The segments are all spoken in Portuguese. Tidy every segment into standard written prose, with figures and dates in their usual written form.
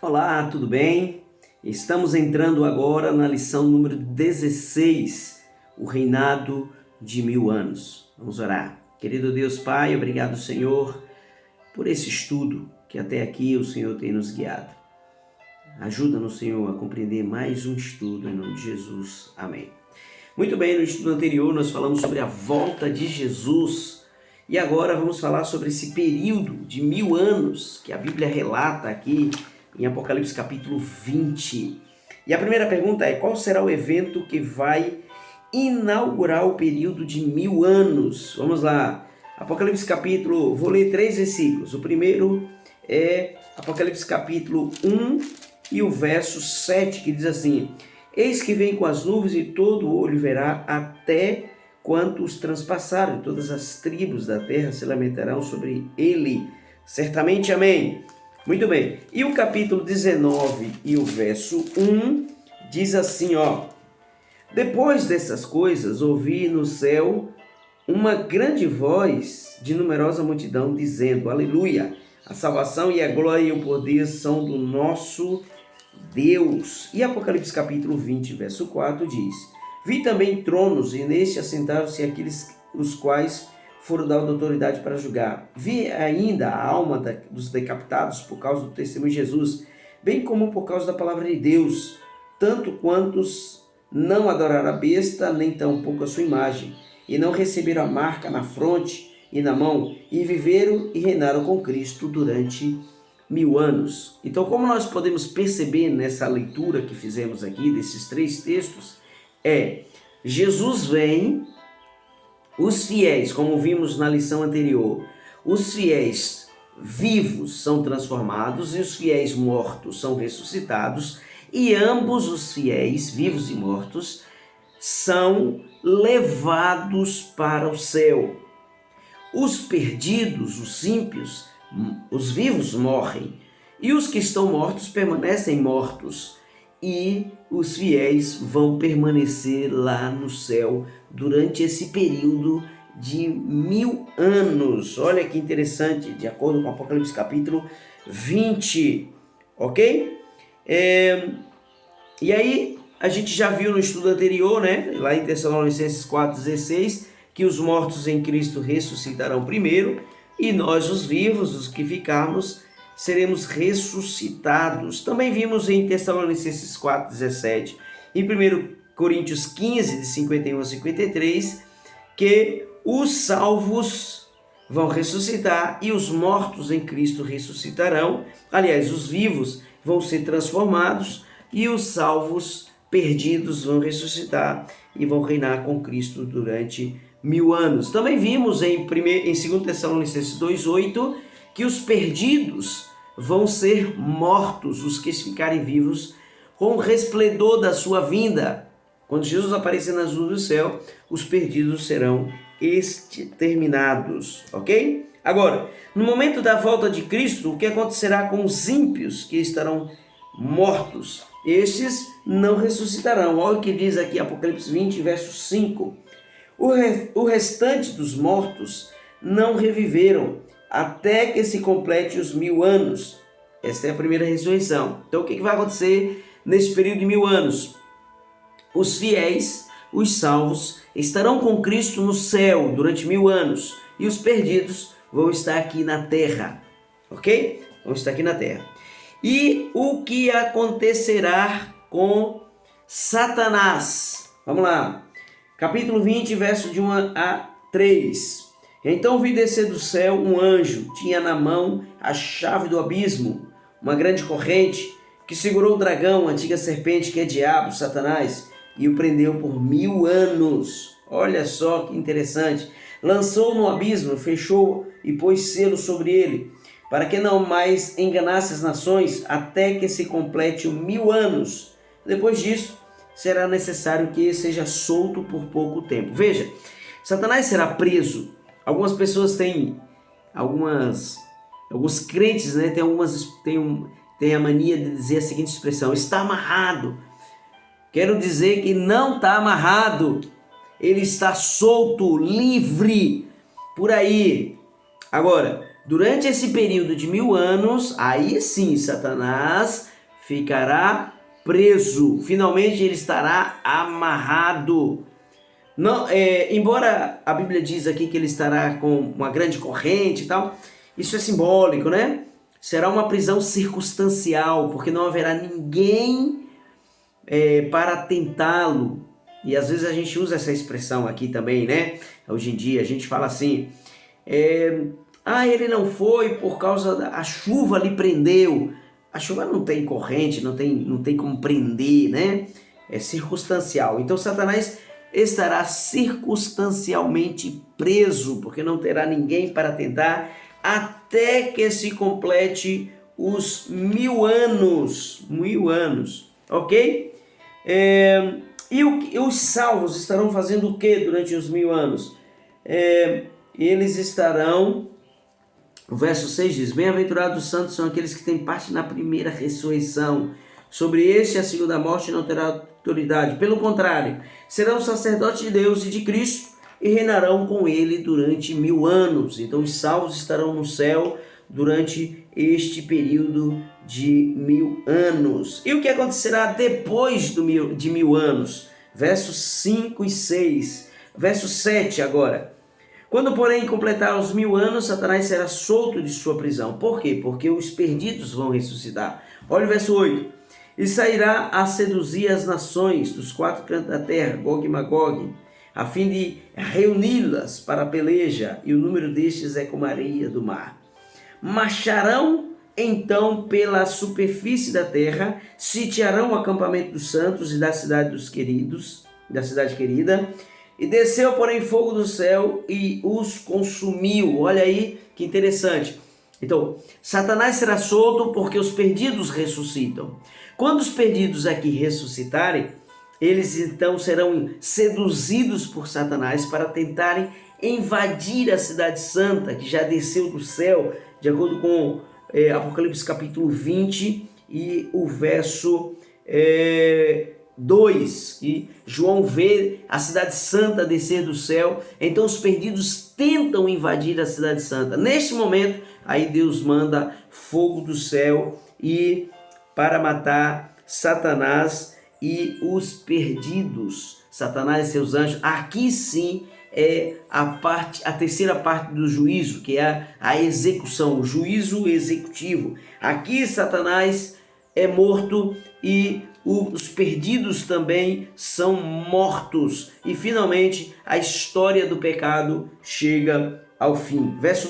Olá, tudo bem? Estamos entrando agora na lição número 16, o reinado de 1000 anos. Vamos orar. Querido Deus Pai, obrigado, Senhor, por esse estudo que até aqui o Senhor tem nos guiado. Ajuda-nos, Senhor, a compreender mais um estudo em nome de Jesus. Amém. Muito bem, no estudo anterior nós falamos sobre a volta de Jesus e agora vamos falar sobre esse período de 1000 anos que a Bíblia relata aqui em Apocalipse capítulo 20. E a primeira pergunta é: qual será o evento que vai inaugurar o período de 1000 anos? Vamos lá, Apocalipse capítulo, vou ler 3 versículos. O primeiro é Apocalipse capítulo 1 e o verso 7, que diz assim: eis que vem com as nuvens e todo olho verá, até quantos transpassaram, e todas as tribos da terra se lamentarão sobre ele. Certamente, amém. Muito bem, e o capítulo 19 e o verso 1 diz assim, depois dessas coisas ouvi no céu uma grande voz de numerosa multidão dizendo, aleluia, a salvação e a glória e o poder são do nosso Deus. E Apocalipse capítulo 20, verso 4 diz, vi também tronos e neste assentaram-se aqueles os quais foram dados autoridade para julgar. Vi ainda a alma dos decapitados por causa do testemunho de Jesus, bem como por causa da palavra de Deus, tanto quantos não adoraram a besta, nem tampouco a sua imagem, e não receberam a marca na fronte e na mão, e viveram e reinaram com Cristo durante 1000 anos. Então, como nós podemos perceber nessa leitura que fizemos aqui, desses 3 textos, Jesus vem. Os fiéis, como vimos na lição anterior, os fiéis vivos são transformados e os fiéis mortos são ressuscitados, e ambos os fiéis, vivos e mortos, são levados para o céu. Os perdidos, os ímpios, os vivos morrem, e os que estão mortos permanecem mortos, e os fiéis vão permanecer lá no céu durante esse período de 1000 anos. Olha que interessante, de acordo com Apocalipse capítulo 20, ok? E aí, a gente já viu no estudo anterior, lá em Tessalonicenses 4,16, que os mortos em Cristo ressuscitarão primeiro, e nós, os vivos, os que ficarmos, seremos ressuscitados. Também vimos em Tessalonicenses 4,17 e 1 Coríntios 15, de 51 a 53, que os salvos vão ressuscitar e os mortos em Cristo ressuscitarão. Aliás, os vivos vão ser transformados e os salvos perdidos vão ressuscitar e vão reinar com Cristo durante 1000 anos. Também vimos em 2 Tessalonicenses 2,8 que os perdidos vão ser mortos, os que ficarem vivos, com o resplendor da sua vinda. Quando Jesus aparecer nas nuvens do céu, os perdidos serão exterminados, ok? Agora, no momento da volta de Cristo, o que acontecerá com os ímpios que estarão mortos? Estes não ressuscitarão. Olha o que diz aqui Apocalipse 20, verso 5. O restante dos mortos não reviveram, até que se complete os 1000 anos. Essa é a primeira ressurreição. Então, o que vai acontecer nesse período de 1000 anos? Os fiéis, os salvos, estarão com Cristo no céu durante 1000 anos. E os perdidos vão estar aqui na terra. Ok? Vão estar aqui na terra. E o que acontecerá com Satanás? Vamos lá. Capítulo 20, verso de 1 a 3. Então vi descer do céu um anjo, tinha na mão a chave do abismo, uma grande corrente, que segurou o dragão, a antiga serpente, que é diabo, Satanás, e o prendeu por 1000 anos. Olha só que interessante. Lançou no abismo, fechou e pôs selo sobre ele, para que não mais enganasse as nações, até que se complete 1000 anos. Depois disso, será necessário que seja solto por pouco tempo. Veja, Satanás será preso. Algumas pessoas alguns crentes, têm a mania de dizer a seguinte expressão: está amarrado. Quero dizer que não está amarrado. Ele está solto, livre, por aí. Agora, durante esse período de 1000 anos, aí sim Satanás ficará preso. Finalmente ele estará amarrado. Não, embora a Bíblia diz aqui que ele estará com uma grande corrente e tal, isso é simbólico, né? Será uma prisão circunstancial, porque não haverá ninguém para tentá-lo. E às vezes a gente usa essa expressão aqui também, né? Hoje em dia a gente fala assim, ele não foi por causa da chuva lhe prendeu. A chuva não tem corrente, não tem como prender, né? É circunstancial. Então Satanás estará circunstancialmente preso, porque não terá ninguém para tentar, até que se complete os 1000 anos. 1000 anos, ok? E os salvos estarão fazendo o que durante os 1000 anos? Eles estarão... O verso 6 diz, bem-aventurados os santos são aqueles que têm parte na primeira ressurreição. Sobre este a segunda morte não terá autoridade. Pelo contrário, serão sacerdotes de Deus e de Cristo e reinarão com ele durante 1000 anos. Então os salvos estarão no céu durante este período de 1000 anos. E o que acontecerá depois de 1000 anos? Versos 5 e 6. Verso 7 agora. Quando, porém, completar os 1000 anos, Satanás será solto de sua prisão. Por quê? Porque os perdidos vão ressuscitar. Olha o verso 8. E sairá a seduzir as nações dos 4 cantos da terra, Gog e Magog, a fim de reuni-las para a peleja, e o número destes é como a areia do mar. Marcharão então pela superfície da terra, sitiarão o acampamento dos santos e da cidade dos queridos, da cidade querida, e desceu, porém, fogo do céu e os consumiu. Olha aí que interessante. Então, Satanás será solto porque os perdidos ressuscitam. Quando os perdidos aqui ressuscitarem, eles então serão seduzidos por Satanás para tentarem invadir a cidade santa, que já desceu do céu, de acordo com Apocalipse capítulo 20 e o verso 2, que João vê a cidade santa descer do céu. Então os perdidos tentam invadir a cidade santa. Neste momento, aí Deus manda fogo do céu e para matar Satanás e os perdidos. Satanás e seus anjos. Aqui sim é a terceira parte do juízo, que é a execução, o juízo executivo. Aqui Satanás é morto e os perdidos também são mortos. E finalmente a história do pecado chega ao fim. Verso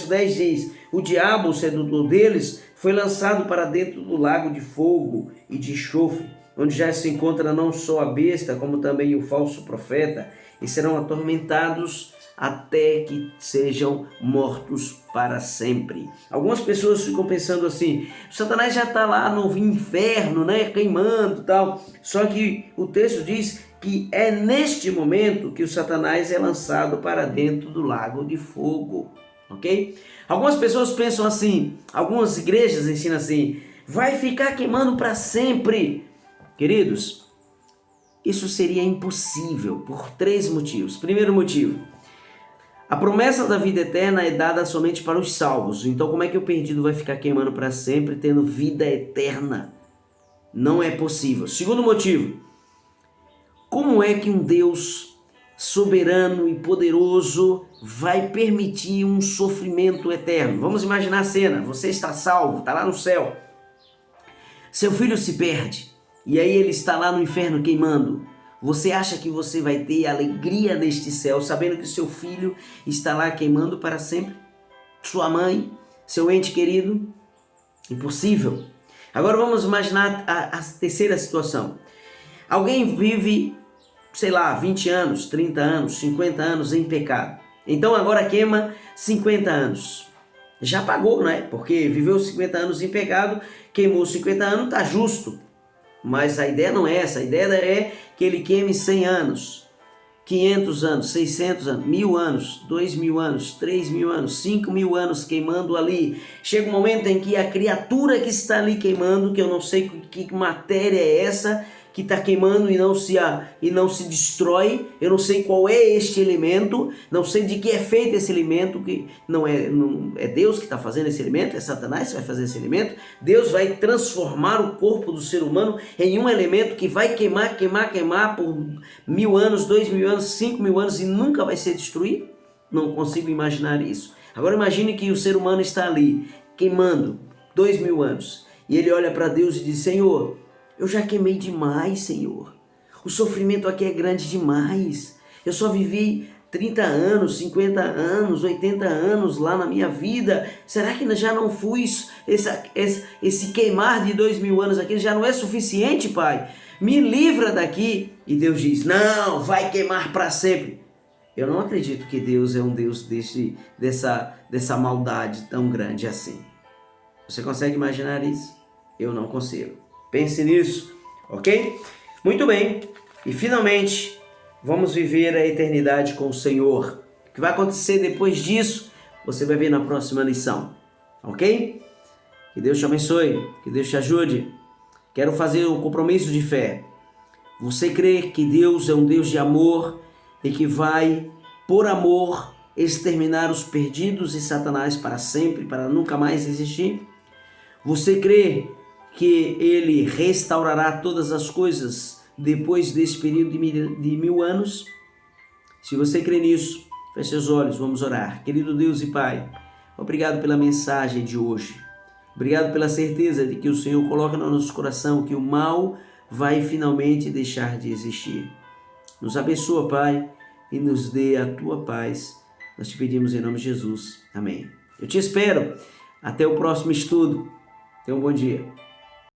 10 diz: o diabo, o sedutor deles, foi lançado para dentro do lago de fogo e de enxofre, onde já se encontra não só a besta, como também o falso profeta, e serão atormentados até que sejam mortos para sempre. Algumas pessoas ficam pensando assim: Satanás já está lá no inferno, né, queimando e tal. Só que o texto diz que é neste momento que o Satanás é lançado para dentro do lago de fogo, ok? Algumas pessoas pensam assim, algumas igrejas ensinam assim: vai ficar queimando para sempre. Queridos, isso seria impossível por 3 motivos. Primeiro motivo: a promessa da vida eterna é dada somente para os salvos. Então como é que o perdido vai ficar queimando para sempre, tendo vida eterna? Não é possível. Segundo motivo: como é que um Deus soberano e poderoso vai permitir um sofrimento eterno? Vamos imaginar a cena: você está salvo, está lá no céu, seu filho se perde, e aí ele está lá no inferno queimando. Você acha que você vai ter alegria neste céu, sabendo que seu filho está lá queimando para sempre? Sua mãe, seu ente querido? Impossível. Agora vamos imaginar a terceira situação. Alguém vive, sei lá, 20 anos, 30 anos, 50 anos em pecado. Então agora queima 50 anos. Já pagou, né? Porque viveu 50 anos em pecado, queimou 50 anos, está justo. Mas a ideia não é essa. A ideia é que ele queime 100 anos, 500 anos, 600 anos, 1000 anos, 2000 anos, 3000 anos, 5000 anos queimando ali. Chega um momento em que a criatura que está ali queimando, que eu não sei que matéria é essa, que está queimando e não se destrói. Eu não sei qual é este elemento, não sei de que é feito esse elemento, que não é Deus que está fazendo esse elemento, é Satanás que vai fazer esse elemento. Deus vai transformar o corpo do ser humano em um elemento que vai queimar por 1000 anos, 2000 anos, 5000 anos e nunca vai ser destruído. Não consigo imaginar isso. Agora imagine que o ser humano está ali queimando 2000 anos e ele olha para Deus e diz: Senhor, eu já queimei demais, Senhor. O sofrimento aqui é grande demais. Eu só vivi 30 anos, 50 anos, 80 anos lá na minha vida. Será que já não fui esse queimar de 2000 anos aqui já não é suficiente, Pai? Me livra daqui. E Deus diz: não, vai queimar para sempre. Eu não acredito que Deus é um Deus dessa maldade tão grande assim. Você consegue imaginar isso? Eu não consigo. Pense nisso, ok? Muito bem. E finalmente, vamos viver a eternidade com o Senhor. O que vai acontecer depois disso, você vai ver na próxima lição, ok? Que Deus te abençoe, que Deus te ajude. Quero fazer um compromisso de fé. Você crê que Deus é um Deus de amor e que vai, por amor, exterminar os perdidos e Satanás para sempre, para nunca mais existir? Você crê que Ele restaurará todas as coisas depois desse período de 1000 anos? Se você crê nisso, feche seus olhos, vamos orar. Querido Deus e Pai, obrigado pela mensagem de hoje. Obrigado pela certeza de que o Senhor coloca no nosso coração que o mal vai finalmente deixar de existir. Nos abençoa, Pai, e nos dê a Tua paz. Nós te pedimos em nome de Jesus. Amém. Eu te espero. Até o próximo estudo. Tenha um bom dia.